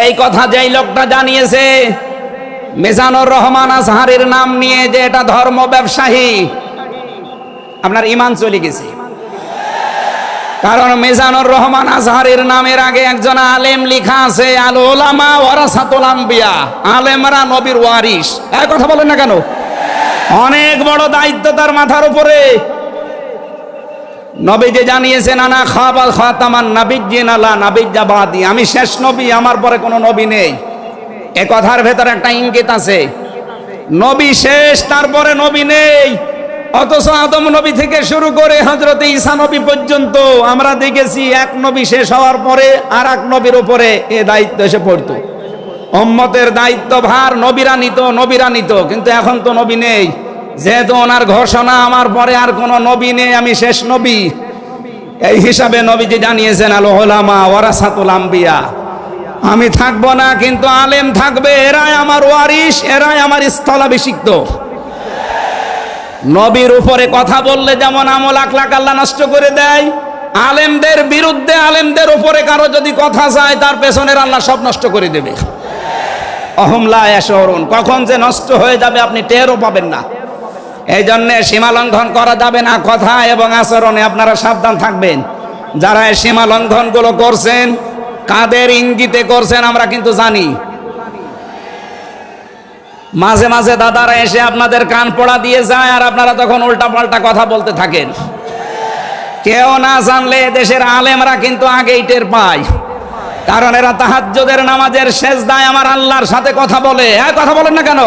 এই কথা যেই লোকটা জানিয়েছে মিজানুর রহমান আজহারীর নাম নিয়ে যে এটা ধর্ম ব্যবসায়ী, আপনার ঈমান চলে গেছে। কারণ মিজানুর রহমান আজহারীর নামের আগে একজন আলেম লেখা আছে, আল উলামা ওয়ারাসাতুল আম্বিয়া, আলেমরা নবীর ওয়ারিস। এই কথা বলেন না কেন? অনেক বড় দায়িত্ব তার মাথার উপরে। নবী যে জানিয়েছেন আনা খাবাল খাতামান নাবিয়্যিন লা নাবিয়্যা বাদি, আমি শেষ নবী, আমার পরে কোনো নবী নেই। এ কথার ভেতর একটা ইঙ্গিত আছে, নবী শেষ, তারপরে নবী নেই। অথচ আদম নবী থেকে শুরু করে হযরত ঈসা নবী পর্যন্ত আমরা দেখেছি এক নবী শেষ হওয়ার পরে আর এক নবীর উপরে এ দায়িত্ব এসে পড়তো। উম্মতের দায়িত্ব ভার নবীরা নিত, কিন্তু এখন তো নবী নেই। যেহেতু ওনার ঘোষণা আমার পরে আর কোনো নবী নেই, আমি শেষ নবী, এই হিসাবে নবীজি জানিয়েছেন আল উলামা ওয়ারাসাতুল আম্বিয়া, আমি থাকবো না কিন্তু আলেম থাকবে, এরাই আমার ওয়ারিস, এরাই আমার স্থলাভিষিক্ত। নবীর উপরে কথা বললে যেমন আমল আখলাক আল্লাহ নষ্ট করে দেয়, আলেমদের বিরুদ্ধে আলেমদের উপরে কারো যদি কথা যায় তার পেছনের আল্লাহ সব নষ্ট করে দেবে। অহম লা ইয়াশউরুন, কখন যে নষ্ট হয়ে যাবে আপনি টেরও পাবেন না। এই জন্য সীমা লঙ্ঘন করা যাবে না, কথা এবং আচরণে আপনারা সাবধান থাকবেন। যারা এই সীমা লঙ্ঘনগুলো করছেন, কাদের ইঙ্গিতে করছেন আমরা কিন্তু জানি। মাঝে মাঝে দাদারা এসে আপনাদের কান পড়া দিয়ে যায়, আর আপনারা তখন উল্টা পাল্টা কথা বলতে থাকেন। কেউ না জানলে দেশের আলেমরা কিন্তু আগেই টের পায়, কারণ এরা তাহাজ্জুদের নামাজের সেজদায় আমার আল্লাহর সাথে কথা বলে। কথা বলেন না কেন?